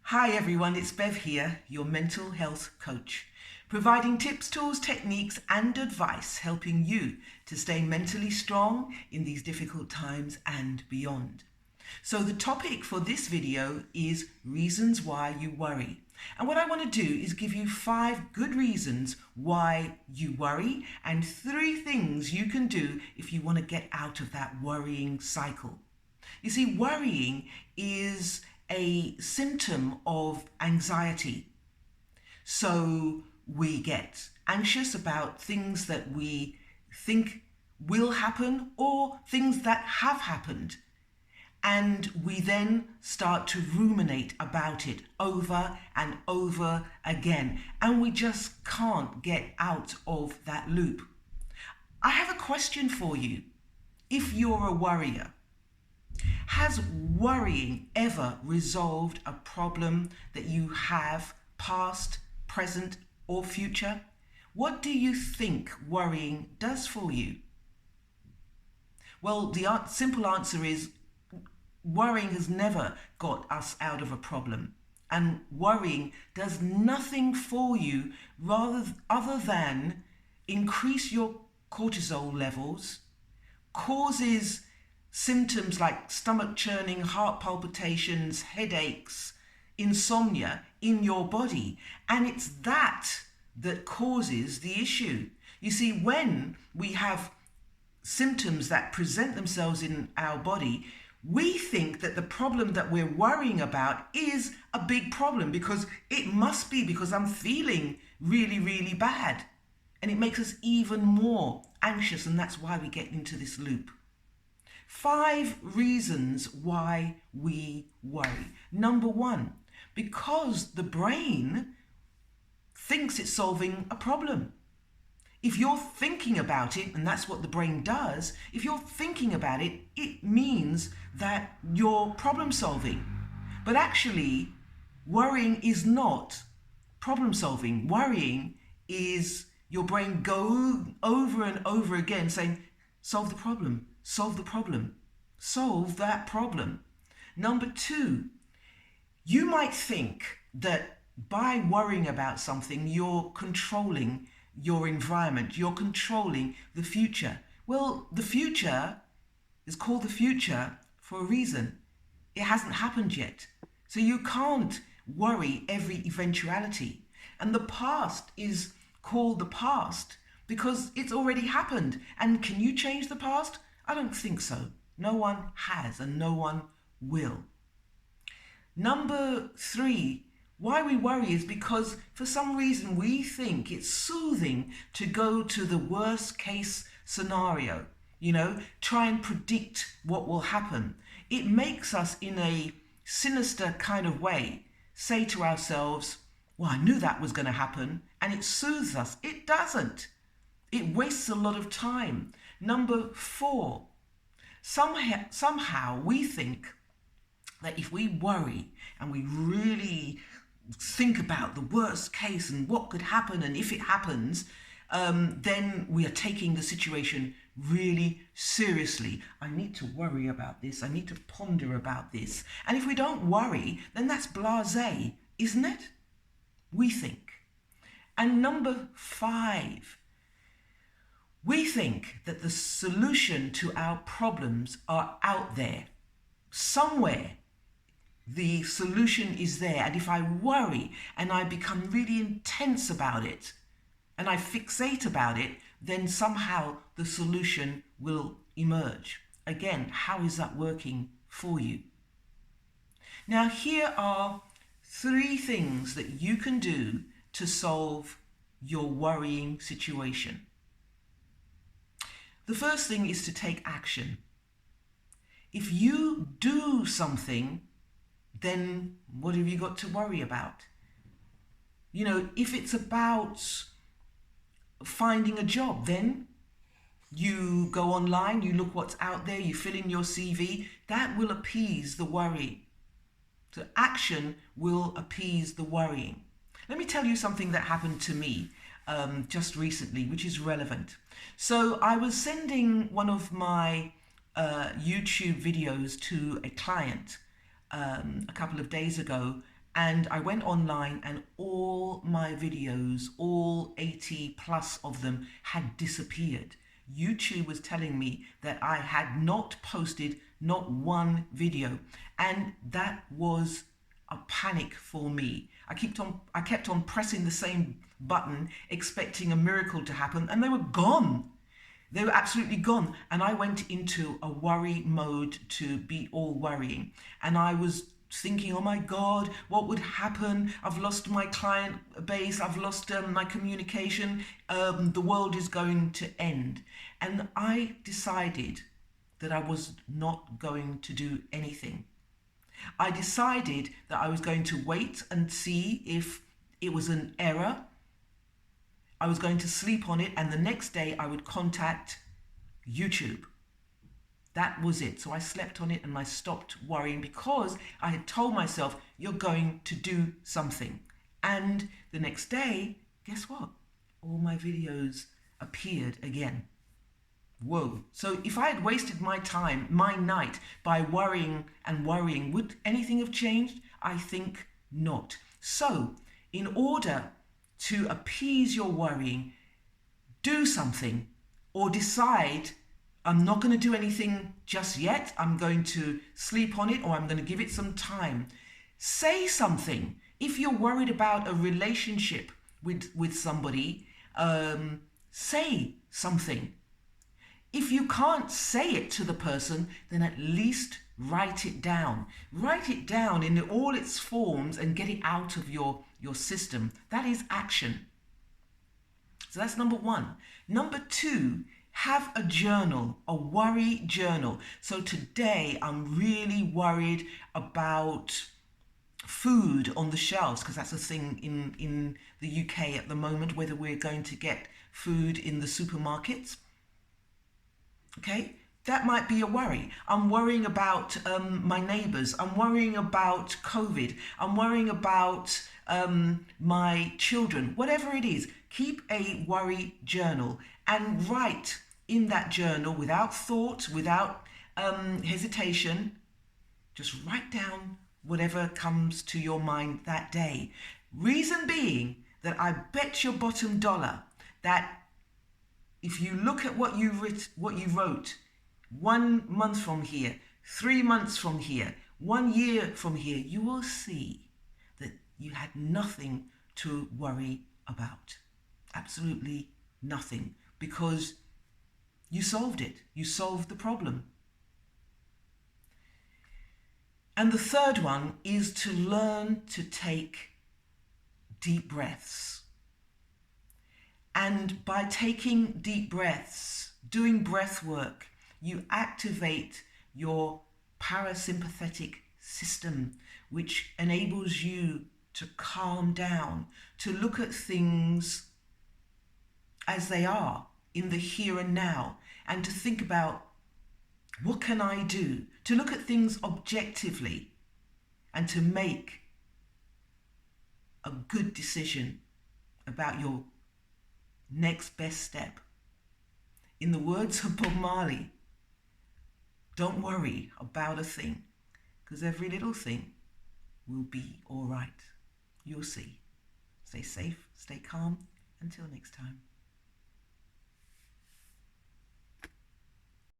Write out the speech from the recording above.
Hi everyone, it's Bev here, your mental health coach, providing tips, tools, techniques and advice helping you to stay mentally strong in these difficult times and beyond. So the topic for this video is reasons why you worry. And what I want to do is give you 5 good reasons why you worry and 3 things you can do if you want to get out of that worrying cycle. You see, worrying is a symptom of anxiety. So we get anxious about things that we think will happen or things that have happened. And we then start to ruminate about it over and over again. And we just can't get out of that loop. I have a question for you. If you're a worrier, has worrying ever resolved a problem that you have, past, present, or future? What do you think worrying does for you? Well, the simple answer is worrying has never got us out of a problem. And worrying does nothing for you other than increase your cortisol levels, causes symptoms like stomach churning, heart palpitations, headaches, insomnia in your body. And it's that causes the issue. You see, when we have symptoms that present themselves in our body, we think that the problem that we're worrying about is a big problem because it must be because I'm feeling really, really bad. And it makes us even more anxious, and that's why we get into this loop. 5 reasons why we worry. Number 1, because the brain thinks it's solving a problem. If you're thinking about it, and that's what the brain does, if you're thinking about it, it means that you're problem solving. But actually, worrying is not problem solving. Worrying is your brain going over and over again saying, solve the problem. Solve the problem. Solve that problem. Number 2, you might think that by worrying about something, you're controlling your environment. You're controlling the future. Well, the future is called the future for a reason. It hasn't happened yet. So you can't worry every eventuality. And the past is called the past because it's already happened. And can you change the past? I don't think so. No one has and no one will. Number 3, why we worry is because for some reason we think it's soothing to go to the worst case scenario, try and predict what will happen. It makes us in a sinister kind of way say to ourselves, well, I knew that was going to happen, and it soothes us. It doesn't. It wastes a lot of time. Number 4, somehow we think that if we worry and we really think about the worst case and what could happen and if it happens, then we are taking the situation really seriously. I need to worry about this. I need to ponder about this. And if we don't worry, then that's blasé, isn't it? We think. And number 5, we think that the solution to our problems are out there. Somewhere the solution is there. And if I worry and I become really intense about it and I fixate about it, then somehow the solution will emerge. Again, how is that working for you? Now, here are 3 things that you can do to solve your worrying situation. The first thing is to take action. If you do something, then what have you got to worry about? If it's about finding a job, then you go online, you look what's out there, you fill in your CV. That will appease the worry. So action will appease the worrying. Let me tell you something that happened to me just recently, which is relevant. So I was sending one of my YouTube videos to a client a couple of days ago, And I went online and all my videos, all 80 plus of them, had disappeared. YouTube was telling me that I had not posted not one video, and that was a panic for me. I kept on pressing the same button, expecting a miracle to happen, and they were gone. They were absolutely gone. And I went into a worry mode to be all worrying. And I was thinking, oh my God, what would happen? I've lost my client base. I've lost my communication. The world is going to end. And I decided that I was not going to do anything. I decided that I was going to wait and see if it was an error. I was going to sleep on it, and the next day I would contact YouTube. That was it. So I slept on it and I stopped worrying because I had told myself, you're going to do something. And the next day, guess what? All my videos appeared again. Whoa. So if I had wasted my time, my night, by worrying and worrying, would anything have changed? I think not. So in order to appease your worrying, do something, or decide, I'm not going to do anything just yet. I'm going to sleep on it, or I'm going to give it some time. Say something. If you're worried about a relationship with somebody, say something. If you can't say it to the person, then at least write it down. Write it down in all its forms and get it out of your system. That is action. So that's number one. Number two, have a journal, a worry journal. So today I'm really worried about food on the shelves, because that's a thing in the UK at the moment, whether we're going to get food in the supermarkets. Okay, that might be a worry. I'm worrying about my neighbours. I'm worrying about COVID. I'm worrying about my children. Whatever it is, keep a worry journal and write in that journal without thought, without hesitation. Just write down whatever comes to your mind that day. Reason being that I bet your bottom dollar that if you look at what you wrote 1 month from here, 3 months from here, 1 year from here, you will see that you had nothing to worry about. Absolutely nothing, because you solved it. You solved the problem. And the third one is to learn to take deep breaths. And by taking deep breaths, doing breath work, you activate your parasympathetic system, which enables you to calm down, to look at things as they are in the here and now, and to think about, what can I do? To look at things objectively and to make a good decision about your next best step. In the words of Bob Marley, don't worry about a thing, because every little thing will be all right. You'll see. Stay safe, stay calm. Until next time.